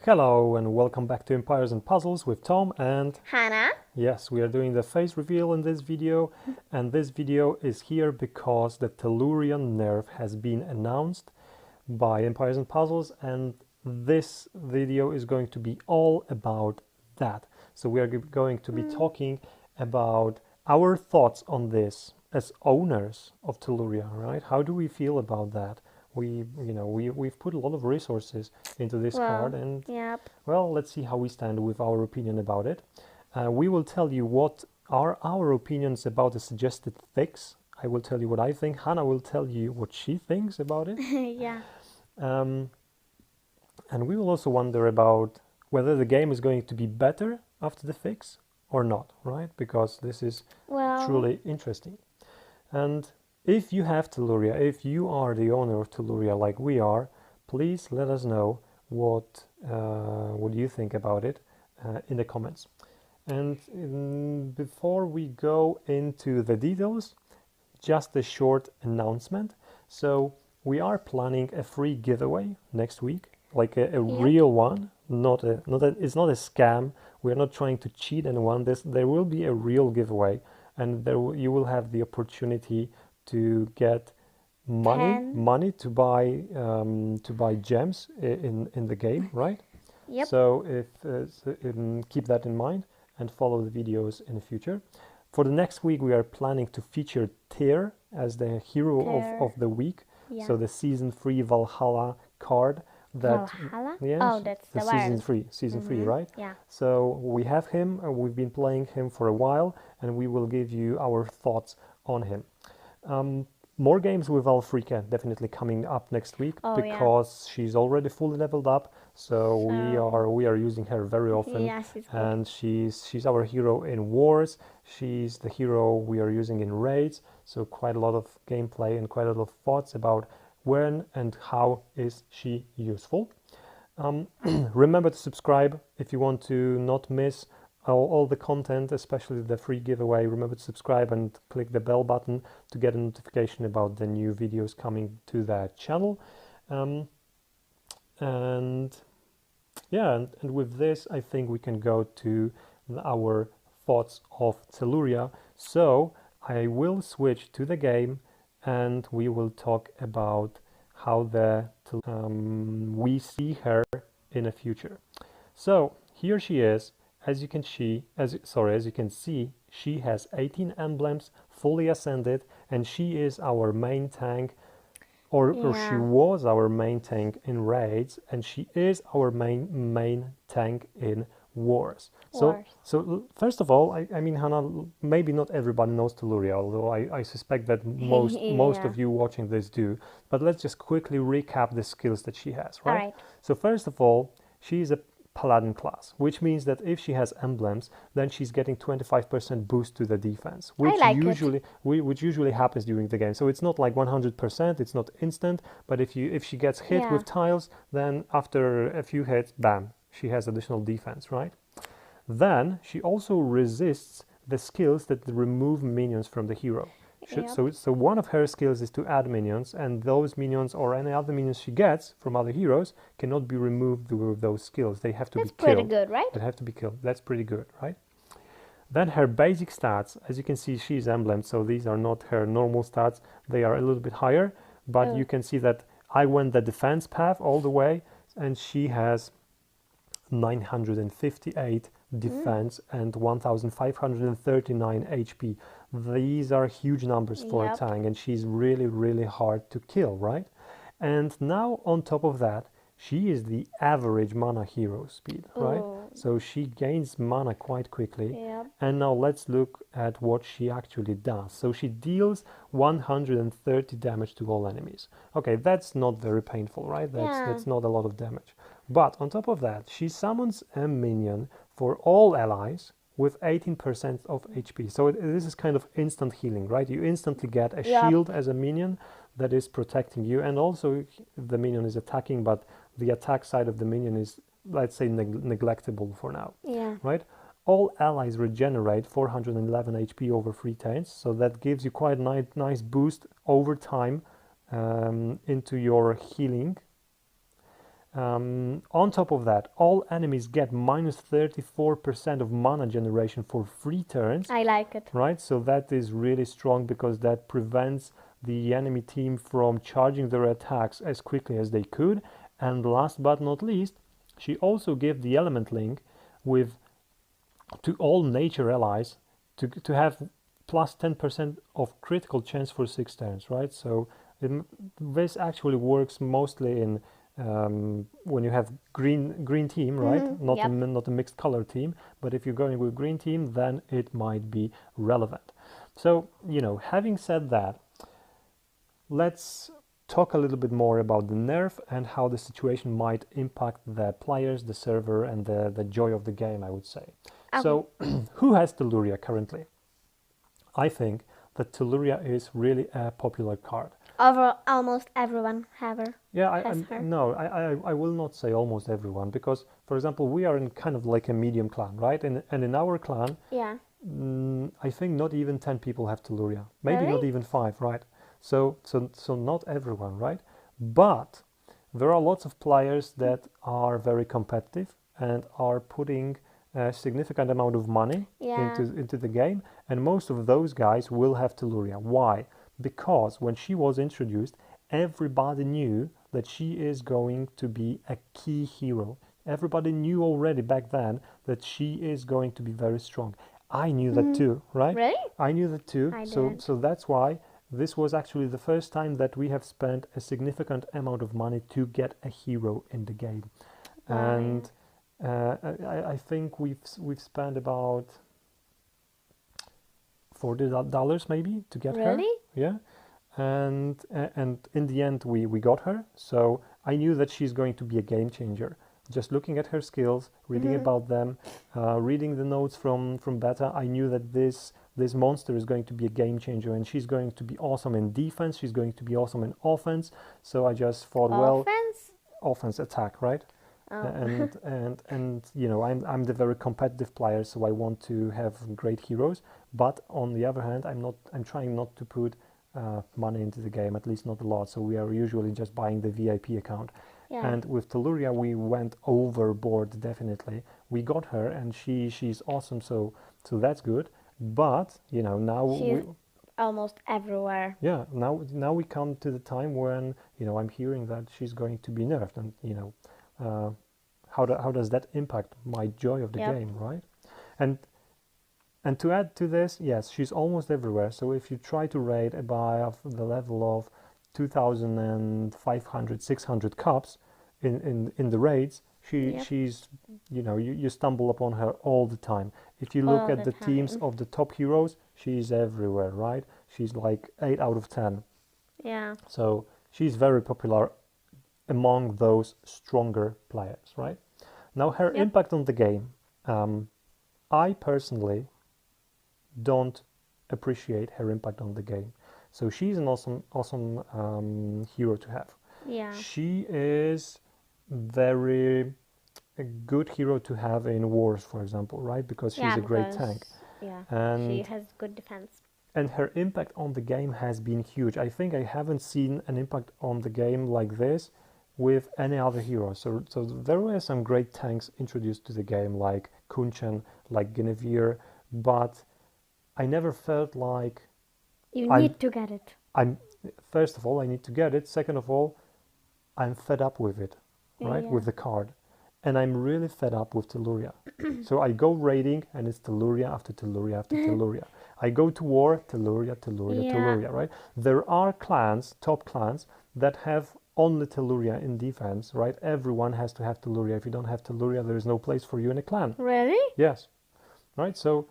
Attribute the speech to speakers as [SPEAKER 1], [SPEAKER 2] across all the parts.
[SPEAKER 1] Hello and welcome back to Empires and Puzzles with Tom and
[SPEAKER 2] Hannah?
[SPEAKER 1] yes, we are doing the face reveal in this video, and this video is here because the Tellurian Nerf has been announced by Empires and Puzzles, and this video is going to be all about that. So we are going to be talking about our thoughts on this as owners of Telluria, right? How do we feel about that? We've put a lot of resources into this card, and
[SPEAKER 2] Yep.
[SPEAKER 1] well, let's see how we stand with our opinion about it. We will tell you what are our opinions about the suggested fix. I will tell you what I think. Hannah will tell you what she thinks about it.
[SPEAKER 2] Yeah.
[SPEAKER 1] And we will also wonder about whether the game is going to be better after the fix or not, right? Because this is truly interesting. And if you have Telluria, if you are the owner of Telluria like we are, please let us know what you think about it in the comments. And before we go into the details, just a short announcement. So we are planning a free giveaway next week, like a real one, it's not a scam. We're not trying to cheat anyone. There will be a real giveaway, and you will have the opportunity to get money to buy gems in the game, right?
[SPEAKER 2] Yep.
[SPEAKER 1] So keep that in mind and follow the videos in the future. For the next week, we are planning to feature Tyr as the hero of the week.
[SPEAKER 2] Yeah.
[SPEAKER 1] So the season 3 Valhalla card.
[SPEAKER 2] Valhalla?
[SPEAKER 1] Yes,
[SPEAKER 2] Oh, that's the
[SPEAKER 1] season 3, right?
[SPEAKER 2] Yeah.
[SPEAKER 1] So we have him, we've been playing him for a while, and we will give you our thoughts on him. More games with Alfrika definitely coming up next week, because she's already fully leveled up. So we are using her very often, and she's our hero in wars. She's the hero we are using in raids. So quite a lot of gameplay and quite a lot of thoughts about when and how is she useful. Remember to subscribe if you want to not miss all the content, especially the free giveaway. Remember to subscribe and click the bell button to get a notification about the new videos coming to that channel. And with this, I think we can go to our thoughts of Telluria. So I will switch to the game, and we will talk about how we see her in the future. So here she is. As you can see, she has 18 emblems, fully ascended, and she is our main tank, or she was our main tank in raids, and she is our main tank in wars. So first of all, I mean, Hannah, maybe not everybody knows Telluria, although I suspect that most of you watching this do. But let's just quickly recap the skills that she has, right?
[SPEAKER 2] All right.
[SPEAKER 1] So first of all, she is a Paladin class, which means that if she has emblems, then she's getting 25% boost to the defense, which usually happens during the game. So it's not like 100%, it's not instant, but if she gets hit with tiles, then after a few hits, bam, she has additional defense, right? Then she also resists the skills that remove minions from the hero. So one of her skills is to add minions, and those minions or any other minions she gets from other heroes cannot be removed with those skills. They have to be killed.
[SPEAKER 2] That's pretty good, right?
[SPEAKER 1] They have to be killed. That's pretty good, right? Then her basic stats, as you can see, she's emblemed, so these are not her normal stats. They are a little bit higher, but you can see that I went the defense path all the way, and she has 958 defense and 1539 HP. These are huge numbers for a tank, and she's really, really hard to kill, right? And now on top of that, she is the average mana hero speed, right? So she gains mana quite quickly. And now let's look at what she actually does. So she deals 130 damage to all enemies. Okay, that's not very painful, right? That's not a lot of damage. But on top of that, she summons a minion for all allies with 18% of HP. So this is kind of instant healing, right? You instantly get a shield as a minion that is protecting you, and also the minion is attacking, but the attack side of the minion is, let's say, neglectable for now, right? All allies regenerate 411 HP over 3 turns, so that gives you quite a nice boost over time into your healing. On top of that, all enemies get minus 34% of mana generation for 3 turns.
[SPEAKER 2] I like it.
[SPEAKER 1] Right, so that is really strong because that prevents the enemy team from charging their attacks as quickly as they could. And last but not least, she also gave the element link with to all nature allies to have plus 10% of critical chance for 6 turns, right? So this actually works mostly in when you have green team, right? Not
[SPEAKER 2] Yep.
[SPEAKER 1] not a mixed color team, but if you're going with green team, then it might be relevant. So, having said that, let's talk a little bit more about the nerf and how the situation might impact the players, the server, and the joy of the game, I would say. So, who has Telluria currently? I think that Telluria is really a popular card.
[SPEAKER 2] Almost everyone has her.
[SPEAKER 1] No, I will not say almost everyone, because, for example, we are in kind of like a medium clan, right? And in our clan,
[SPEAKER 2] Yeah.
[SPEAKER 1] I think not even 10 people have Telluria. Maybe
[SPEAKER 2] Really?
[SPEAKER 1] not even 5, right? So not everyone, right? But there are lots of players that are very competitive and are putting a significant amount of money into the game, and most of those guys will have Telluria. Why? Because when she was introduced, everybody knew that she is going to be a key hero. Everybody knew already back then that she is going to be very strong. I knew that too, right?
[SPEAKER 2] Really?
[SPEAKER 1] I knew that too. So that's why this was actually the first time that we have spent a significant amount of money to get a hero in the game. And I think we've spent about $40 maybe to get her.
[SPEAKER 2] Really?
[SPEAKER 1] Yeah. And in the end we got her. So I knew that she's going to be a game changer. Just looking at her skills, reading about them, reading the notes from beta, I knew that this monster is going to be a game changer, and she's going to be awesome in defense. She's going to be awesome in offense. So I just thought, offense attack, right? And I'm the very competitive player, so I want to have great heroes. But on the other hand, I'm trying not to put money into the game, at least not a lot. So we are usually just buying the VIP account.
[SPEAKER 2] Yeah.
[SPEAKER 1] And with Telluria, we went overboard, definitely. We got her, and she's awesome, so that's good. But, now...
[SPEAKER 2] She's almost everywhere.
[SPEAKER 1] Yeah, now we come to the time when, I'm hearing that she's going to be nerfed, and, how does that impact my joy of the game, right? And to add to this, yes, she's almost everywhere. So if you try to raid above the level of 2,500, 600 cups in the raids, she's, you stumble upon her all the time. If you look at the teams of the top heroes, she's everywhere, right? She's like 8 out of 10.
[SPEAKER 2] Yeah.
[SPEAKER 1] So she's very popular among those stronger players, right? Now, her impact on the game, I personally don't appreciate her impact on the game. So she's an awesome hero to have.
[SPEAKER 2] Yeah.
[SPEAKER 1] She is very a good hero to have in wars, for example, right? Because she's a great tank.
[SPEAKER 2] Yeah.
[SPEAKER 1] And
[SPEAKER 2] she has good defense.
[SPEAKER 1] And her impact on the game has been huge. I think I haven't seen an impact on the game like this with any other hero. So there were some great tanks introduced to the game, like Kunchan, like Guinevere, but I never felt like
[SPEAKER 2] you need to get it.
[SPEAKER 1] First of all, I need to get it. Second of all, I'm fed up with it, right?
[SPEAKER 2] Yeah.
[SPEAKER 1] With the card. And I'm really fed up with Telluria. So I go raiding, and it's Telluria after Telluria after Telluria. I go to war, Telluria, Telluria, right? There are clans, top clans, that have only Telluria in defense, right? Everyone has to have Telluria. If you don't have Telluria, there is no place for you in a clan.
[SPEAKER 2] Really?
[SPEAKER 1] Yes. Right? So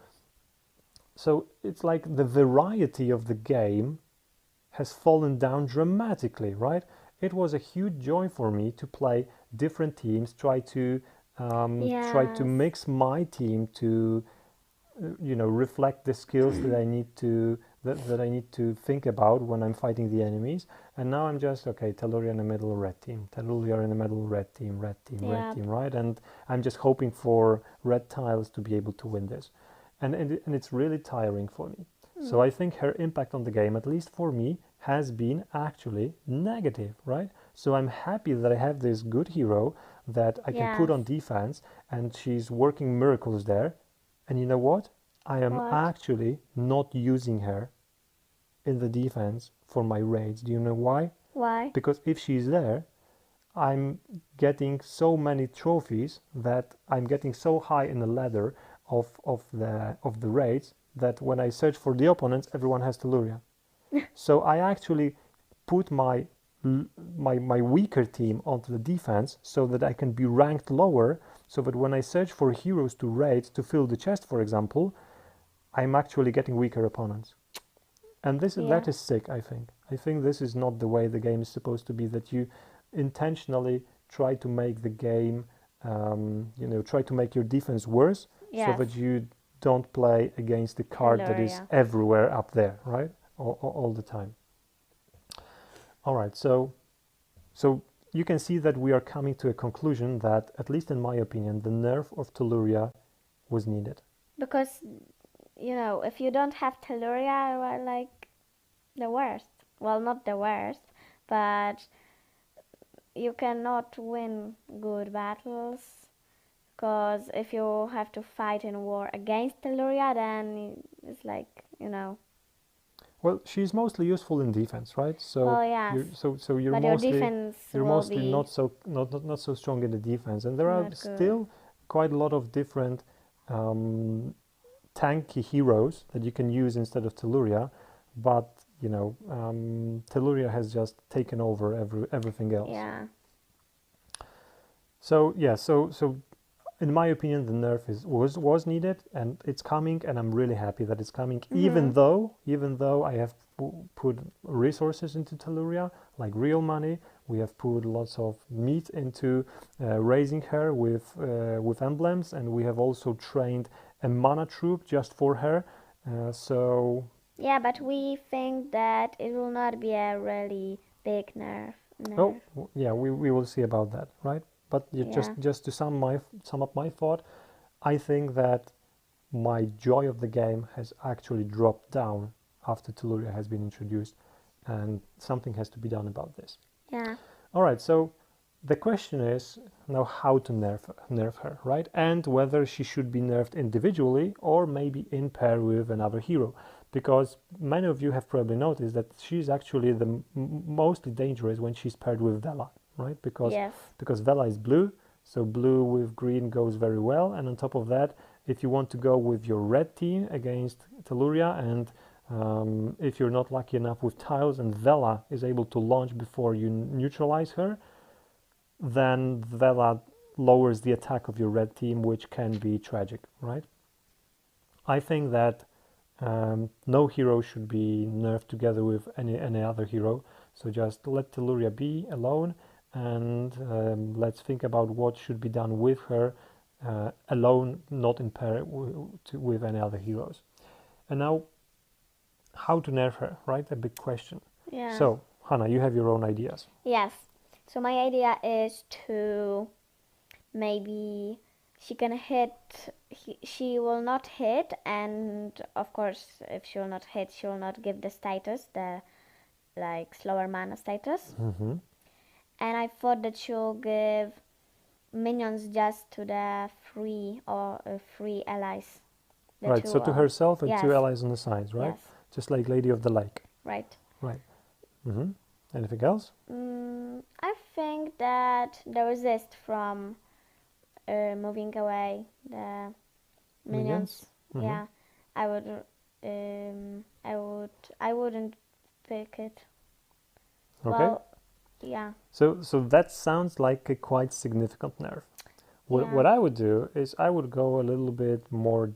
[SPEAKER 1] it's like the variety of the game has fallen down dramatically, right? It was a huge joy for me to play different teams, try to mix my team to reflect the skills that I need to think about when I'm fighting the enemies. And now I'm just Telluria in the middle, red team, Telluria in the middle, red team, red team, right? And I'm just hoping for red tiles to be able to win this. And it's really tiring for me. So I think her impact on the game, at least for me, has been actually negative, right? So I'm happy that I have this good hero that I can put
[SPEAKER 2] Yes.
[SPEAKER 1] on defense, and she's working miracles there. And you know what? I am
[SPEAKER 2] What?
[SPEAKER 1] actually not using her in the defense for my raids. Do you know why?
[SPEAKER 2] Why?
[SPEAKER 1] Because if she's there, I'm getting so many trophies that I'm getting so high in the ladder of the raids that when I search for the opponents, everyone has Telluria. So I actually put my weaker team onto the defense so that I can be ranked lower, so that when I search for heroes to raid to fill the chest, for example, I'm actually getting weaker opponents. And that is sick, I think. I think this is not the way the game is supposed to be, that you intentionally try to make the game, try to make your defense worse, so that you don't play against the card that is everywhere up there, right? All the time. All right, so you can see that we are coming to a conclusion that, at least in my opinion, the nerf of Telluria was needed.
[SPEAKER 2] Because, if you don't have Telluria, you are like the worst. Well, not the worst, but you cannot win good battles. Because if you have to fight in war against Telluria, then it's like,
[SPEAKER 1] Well, she's mostly useful in defense, right? So
[SPEAKER 2] well, yes.
[SPEAKER 1] you're
[SPEAKER 2] But
[SPEAKER 1] mostly
[SPEAKER 2] your defense
[SPEAKER 1] you're
[SPEAKER 2] will
[SPEAKER 1] mostly
[SPEAKER 2] be
[SPEAKER 1] not so strong in the defense, and there are
[SPEAKER 2] not good.
[SPEAKER 1] still quite a lot of different tanky heroes that you can use instead of Telluria, but Telluria has just taken over everything else.
[SPEAKER 2] Yeah.
[SPEAKER 1] So yeah, so in my opinion, the nerf was needed, and it's coming, and I'm really happy that it's coming. Even though I have put resources into Telluria, like real money, we have put lots of meat into raising her with emblems, and we have also trained a mana troop just for her. So
[SPEAKER 2] yeah, but we think that it will not be a really big nerf.
[SPEAKER 1] oh yeah, we will see about that, right? But just to sum up my thought, I think that my joy of the game has actually dropped down after Telluria has been introduced, and something has to be done about this.
[SPEAKER 2] Yeah.
[SPEAKER 1] All right, so the question is now how to nerf her, right? And whether she should be nerfed individually or maybe in pair with another hero. Because many of you have probably noticed that she's actually the mostly dangerous when she's paired with Vela, right? Because Vela is blue, so blue with green goes very well. And on top of that, if you want to go with your red team against Telluria, and if you're not lucky enough with tiles and Vela is able to launch before you neutralize her, then Vela lowers the attack of your red team, which can be tragic, right? I think that no hero should be nerfed together with any other hero. So just let Telluria be alone, and let's think about what should be done with her alone, not in pair with any other heroes. And now, how to nerf her, right? A big question.
[SPEAKER 2] Yeah.
[SPEAKER 1] So, Hannah, you have your own ideas.
[SPEAKER 2] Yes. So my idea is to maybe she can hit, she will not hit, and of course if she will not hit, she will not give the status, the like slower mana status.
[SPEAKER 1] Mm-hmm.
[SPEAKER 2] And I thought that she'll give minions just to the free allies.
[SPEAKER 1] Right, so to herself and
[SPEAKER 2] yes.
[SPEAKER 1] 2 allies on the sides, right?
[SPEAKER 2] Yes.
[SPEAKER 1] Just like Lady of the Lake.
[SPEAKER 2] Right.
[SPEAKER 1] Right. Mm-hmm. Anything else?
[SPEAKER 2] I think that the resist from moving away the minions.
[SPEAKER 1] Mm-hmm.
[SPEAKER 2] Yeah, I wouldn't pick it.
[SPEAKER 1] Okay.
[SPEAKER 2] Well, yeah.
[SPEAKER 1] So that sounds like a quite significant nerf. What I would do is I would go a little bit more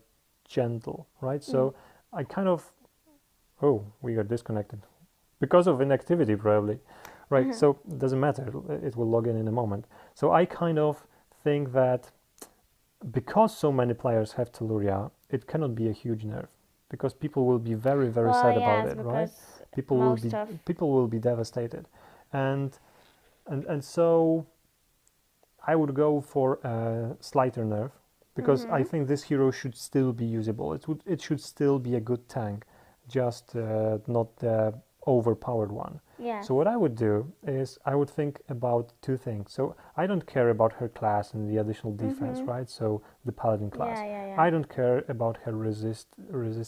[SPEAKER 1] gentle, right? So I kind of, oh, we got disconnected because of inactivity probably, right? So it doesn't matter, it will log in a moment. So I kind of think that because so many players have Telluria, it cannot be a huge nerf, because people will be very sad about it, right? People will be devastated, and so I would go for a slighter nerf, because I think this hero should still be usable. It should still be a good tank, just not the overpowered one.
[SPEAKER 2] Yeah.
[SPEAKER 1] So what I would do is I would think about two things. So I don't care about her class and the additional defense, right? So the paladin class.
[SPEAKER 2] Yeah.
[SPEAKER 1] I don't care about her resist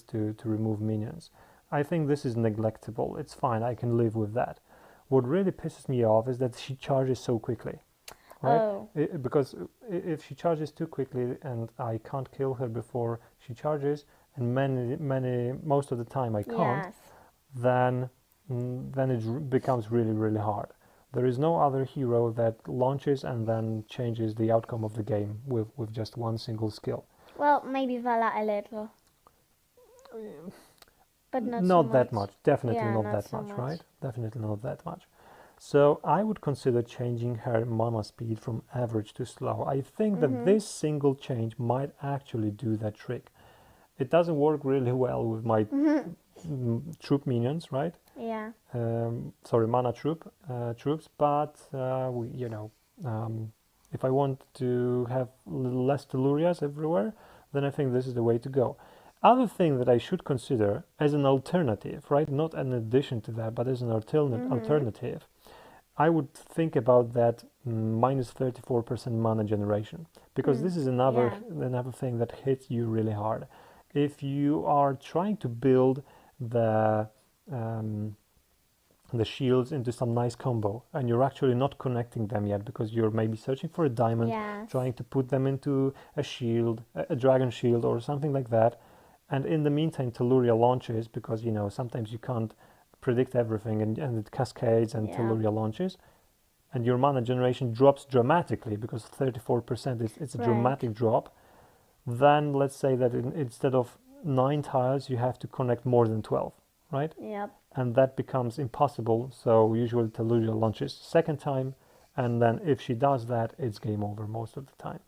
[SPEAKER 1] to remove minions. I think this is neglectable. It's fine. I can live with that. What really pisses me off is that she charges so quickly, right?
[SPEAKER 2] Oh.
[SPEAKER 1] Because if she charges too quickly and I can't kill her before she charges, and most of the time I can't,
[SPEAKER 2] Yes.
[SPEAKER 1] then it becomes really, really hard. There is no other hero that launches and then changes the outcome of the game with just one single skill.
[SPEAKER 2] Well, maybe Vala a little. But not so
[SPEAKER 1] Not that much. Definitely
[SPEAKER 2] Yeah,
[SPEAKER 1] not
[SPEAKER 2] not
[SPEAKER 1] that
[SPEAKER 2] so
[SPEAKER 1] much,
[SPEAKER 2] much.
[SPEAKER 1] right? Definitely not that much. So I would consider changing her mana speed from average to slow. I think that this single change might actually do that trick. It doesn't work really well with my troop minions, right?
[SPEAKER 2] Yeah.
[SPEAKER 1] Sorry, mana troops. But if I want to have less Tellurias everywhere, then I think this is the way to go. Other thing that I should consider as an alternative, right? Not an addition to that, but as an alternative, I would think about that minus 34% mana generation, because this is another thing that hits you really hard. If you are trying to build the shields into some nice combo and you're actually not connecting them yet because you're maybe searching for a diamond, trying to put them into a shield, a dragon shield or something like that, and in the meantime Telluria launches, because sometimes you can't predict everything, and it cascades and Telluria launches, and your mana generation drops dramatically because 34% it's a dramatic drop. Then let's say that instead of 9 tiles you have to connect more than 12, right?
[SPEAKER 2] Yep.
[SPEAKER 1] And that becomes impossible. So usually Telluria launches second time, and then if she does that, it's game over most of the time.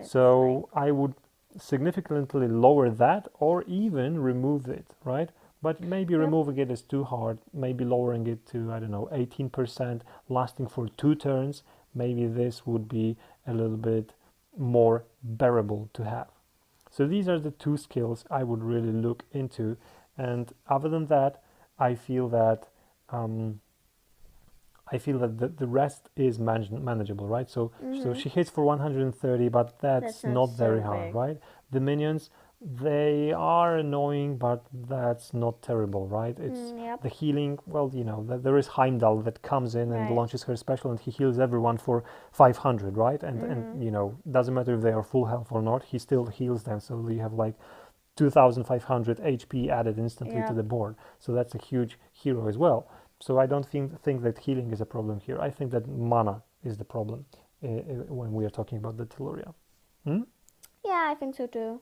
[SPEAKER 1] So I would significantly lower that, or even remove it, right? But maybe removing it is too hard. Maybe lowering it to, I don't know, 18%, lasting for 2 turns. Maybe this would be a little bit more bearable to have. So these are the 2 skills I would really look into. And other than that, I feel that the rest is manageable, right? So she hits for 130, but that's not very hard, right? The minions, they are annoying, but that's not terrible, right? It's the healing. Well, there is Heimdall that comes in and launches her special, and he heals everyone for 500, right? And doesn't matter if they are full health or not, he still heals them. So you have like 2,500 HP added instantly to the board. So that's a huge hero as well. So I don't think that healing is a problem here. I think that mana is the problem when we are talking about the Telluria.
[SPEAKER 2] Yeah, I think so too.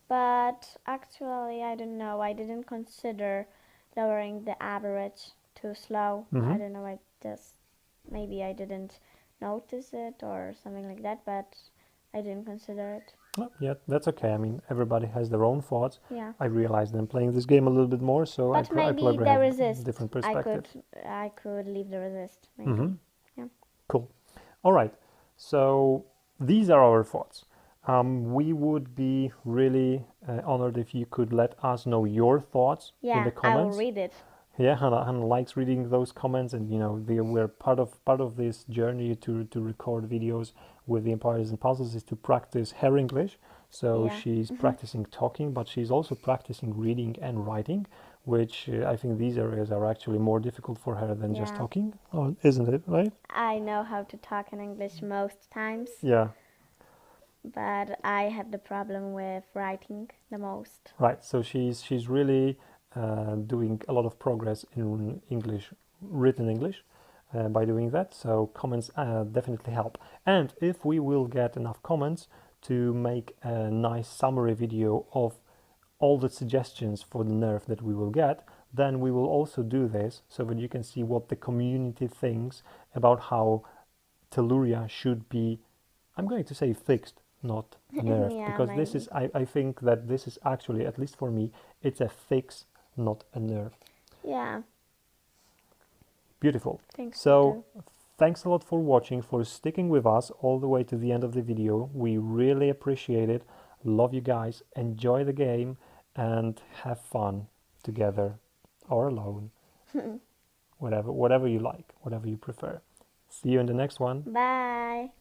[SPEAKER 2] But actually, I don't know. I didn't consider lowering the average too slow. I don't know. Maybe I didn't notice it or something like that, but I didn't consider it.
[SPEAKER 1] Well, yeah, that's okay. I mean, everybody has their own thoughts.
[SPEAKER 2] Yeah.
[SPEAKER 1] I realized I'm playing this game a little bit more, so
[SPEAKER 2] but
[SPEAKER 1] I
[SPEAKER 2] maybe
[SPEAKER 1] probably
[SPEAKER 2] the
[SPEAKER 1] have
[SPEAKER 2] resist.
[SPEAKER 1] different perspectives.
[SPEAKER 2] I could leave the resist. Maybe. Yeah.
[SPEAKER 1] Cool. All right. So these are our thoughts. We would be really honored if you could let us know your thoughts in the comments.
[SPEAKER 2] I will read it.
[SPEAKER 1] Yeah, Hannah likes reading those comments, and we're part of this journey to record videos with the Empires and Puzzles is to practice her English. So she's practicing talking, but she's also practicing reading and writing, which I think these areas are actually more difficult for her than just talking, isn't it, right?
[SPEAKER 2] I know how to talk in English most times.
[SPEAKER 1] Yeah.
[SPEAKER 2] But I have the problem with writing the most.
[SPEAKER 1] Right, so she's really doing a lot of progress in English, written English, by doing that. So comments definitely help. And if we will get enough comments to make a nice summary video of all the suggestions for the nerf that we will get, then we will also do this so that you can see what the community thinks about how Telluria should be, I'm going to say fixed, not nerfed, because this is, I think that this is actually, at least for me, it's a fix, not a nerf.
[SPEAKER 2] Yeah.
[SPEAKER 1] Beautiful.
[SPEAKER 2] Thanks.
[SPEAKER 1] So thanks a lot for watching, for sticking with us all the way to the end of the video. We really appreciate it. Love you guys. Enjoy the game and have fun together or alone. Whatever you like, whatever you prefer. See you in the next one.
[SPEAKER 2] Bye.